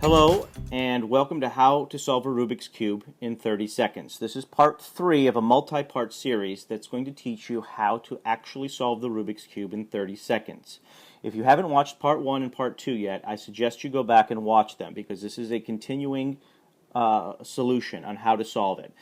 Hello and welcome to How to Solve a Rubik's Cube in 30 Seconds. This is part 3 of a multi-part series that's going to teach you how to actually solve the Rubik's Cube in 30 seconds. If you haven't watched part 1 and part 2 yet, I suggest you go back and watch them because this is a continuing solution on how to solve it.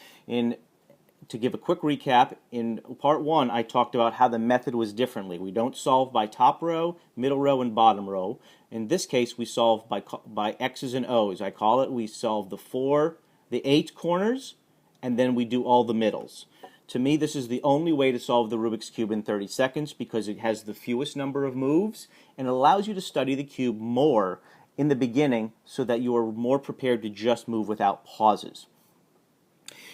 To give a quick recap, in part 1 I talked about how the method was differently. We don't solve by top row, middle row, and bottom row. In this case we solve by X's and O's. I call it, we solve the 8 corners, and then we do all the middles. To me, this is the only way to solve the Rubik's Cube in 30 seconds because it has the fewest number of moves and it allows you to study the cube more in the beginning so that you are more prepared to just move without pauses.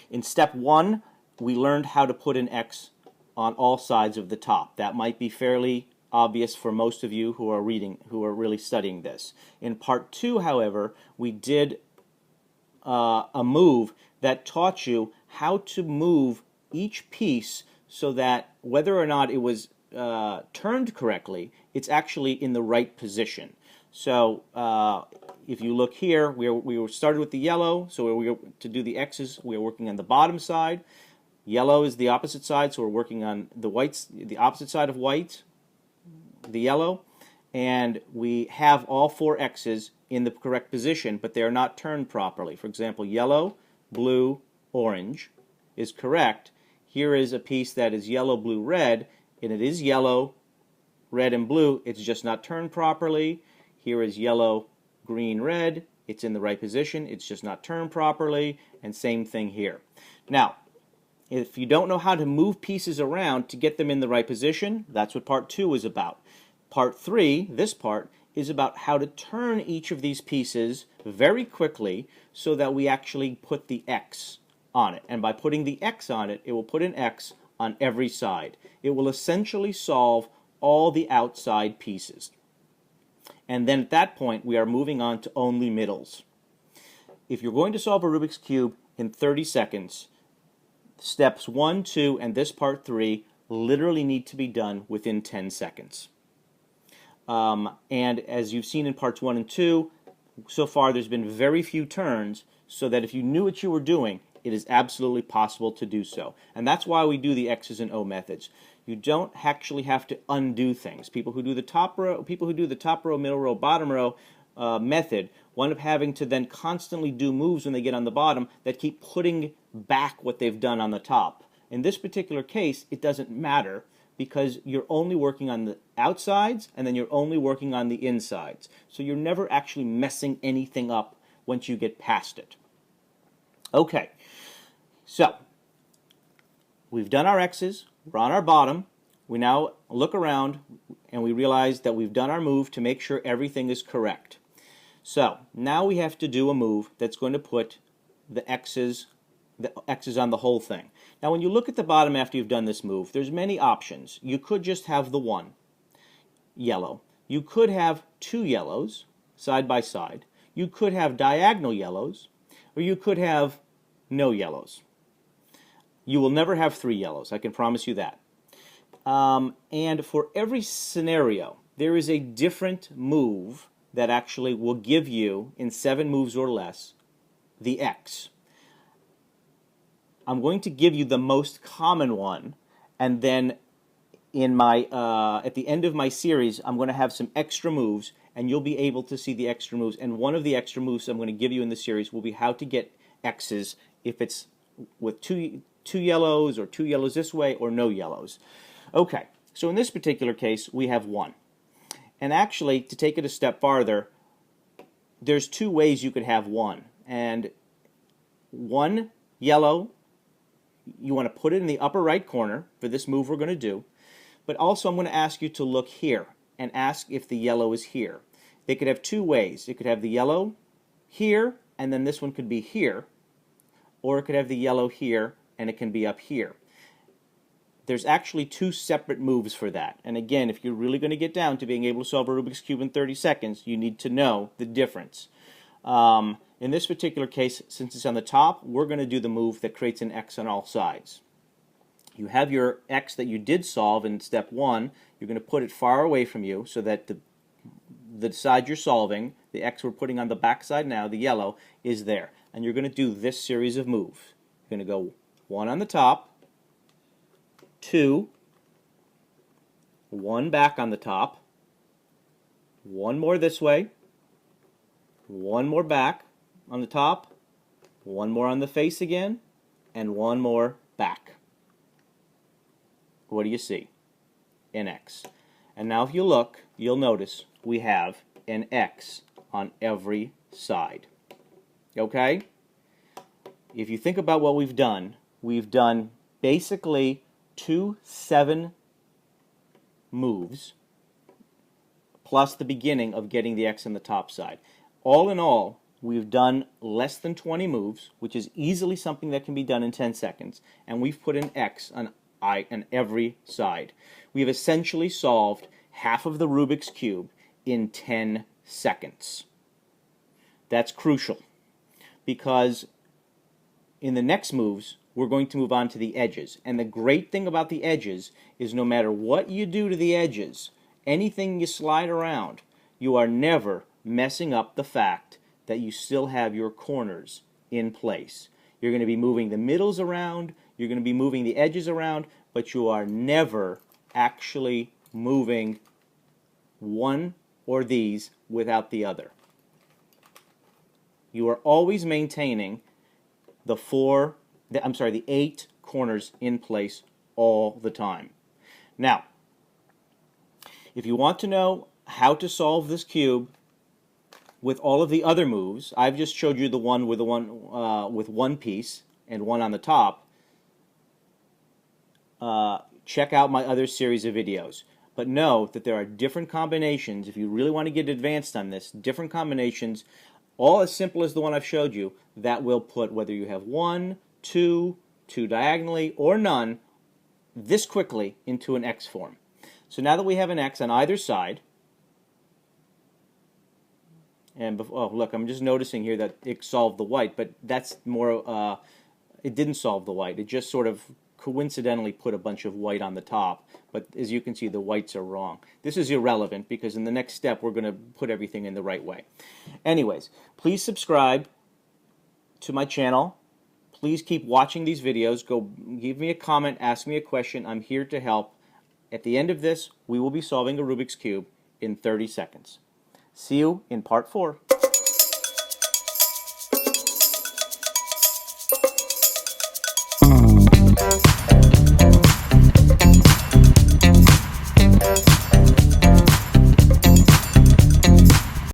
In step 1, we learned how to put an X on all sides of the top. That might be fairly obvious for most of you who are really studying this. In part 2, however, we did a move that taught you how to move each piece so that whether or not it was turned correctly, it's actually in the right position. So if you look here, we started with the yellow, so to do the X's, we are working on the bottom side. Yellow is the opposite side, so we're working on the opposite side of white, the yellow, and we have all 4 X's in the correct position, but they are not turned properly. For example, yellow, blue, orange is correct. Here is a piece that is yellow, blue, red, and it is yellow, red, and blue. It's just not turned properly. Here is yellow, green, red. It's in the right position. It's just not turned properly, and same thing here. Now, if you don't know how to move pieces around to get them in the right position, that's what part 2 is about. Part 3, this part, is about how to turn each of these pieces very quickly so that we actually put the X on it. And by putting the X on it, it will put an X on every side. It will essentially solve all the outside pieces. And then at that point, we are moving on to only middles. If you're going to solve a Rubik's Cube in 30 seconds, steps 1, 2, and this part 3 literally need to be done within 10 seconds. And as you've seen in parts 1 and 2, so far there's been very few turns, so that if you knew what you were doing, it is absolutely possible to do so. And that's why we do the X's and O methods. You don't actually have to undo things. People who do the top row, middle row, bottom row method wind up having to then constantly do moves when they get on the bottom that keep putting back what they've done on the top. In this particular case, it doesn't matter because you're only working on the outsides and then you're only working on the insides. So you're never actually messing anything up once you get past it. Okay, so we've done our X's, we're on our bottom. We now look around and we realize that we've done our move to make sure everything is correct. So now we have to do a move that's going to put the X's on the whole thing. Now when you look at the bottom after you've done this move, there's many options. You could just have the one yellow. You could have 2 yellows side by side. You could have diagonal yellows, or you could have no yellows. You will never have 3 yellows, I can promise you that. And for every scenario, there is a different move that actually will give you, in 7 moves or less, the X. I'm going to give you the most common one, and then in my at the end of my series, I'm going to have some extra moves, and you'll be able to see the extra moves. And one of the extra moves I'm going to give you in the series will be how to get X's if it's with two yellows, or 2 yellows this way, or no yellows. Okay, so in this particular case, we have 1. And actually, to take it a step farther, there's 2 ways you could have 1. And 1 yellow, you want to put it in the upper right corner for this move we're going to do. But also I'm going to ask you to look here and ask if the yellow is here. They could have 2 ways. It could have the yellow here, and then this one could be here. Or it could have the yellow here, and it can be up here. There's actually 2 separate moves for that. And again, if you're really going to get down to being able to solve a Rubik's Cube in 30 seconds, you need to know the difference. In this particular case, since it's on the top, we're going to do the move that creates an X on all sides. You have your X that you did solve in step 1. You're going to put it far away from you so that the side you're solving the X we're putting on the back side now, the yellow, is there. And you're going to do this series of moves. You're going to go 1 on the top, 2, 1 back on the top, 1 more this way, 1 more back on the top, 1 more on the face again, and 1 more back. What do you see? An X. And now if you look, you'll notice we have an X on every side. Okay? If you think about what we've done basically 2 7 moves plus the beginning of getting the X on the top side. All in all, we've done less than 20 moves, which is easily something that can be done in 10 seconds, and we've put an X on every side. We've essentially solved half of the Rubik's Cube in 10 seconds. That's crucial, because in the next moves, we're going to move on to the edges. And the great thing about the edges is no matter what you do to the edges, anything you slide around, you are never messing up the fact that you still have your corners in place. You're going to be moving the middles around, you're going to be moving the edges around, but you are never actually moving one or these without the other. You are always maintaining the 8 corners in place all the time. Now, if you want to know how to solve this cube with all of the other moves, I've just showed you the one with one piece and 1 on the top. Check out my other series of videos. But know that there are different combinations. If you really want to get advanced on this, different combinations, all as simple as the one I've showed you, that will put, whether you have 1, 2, 2 diagonally, or none, this quickly into an X form. So now that we have an X on either side, and oh look, I'm just noticing here that it solved the white, but that's more, it didn't solve the white. It just sort of coincidentally put a bunch of white on the top, but as you can see, the whites are wrong. This is irrelevant because in the next step we're going to put everything in the right way. Anyways, please subscribe to my channel. Please keep watching these videos. Go give me a comment, ask me a question. I'm here to help. At the end of this, we will be solving a Rubik's Cube in 30 seconds. See you in part 4.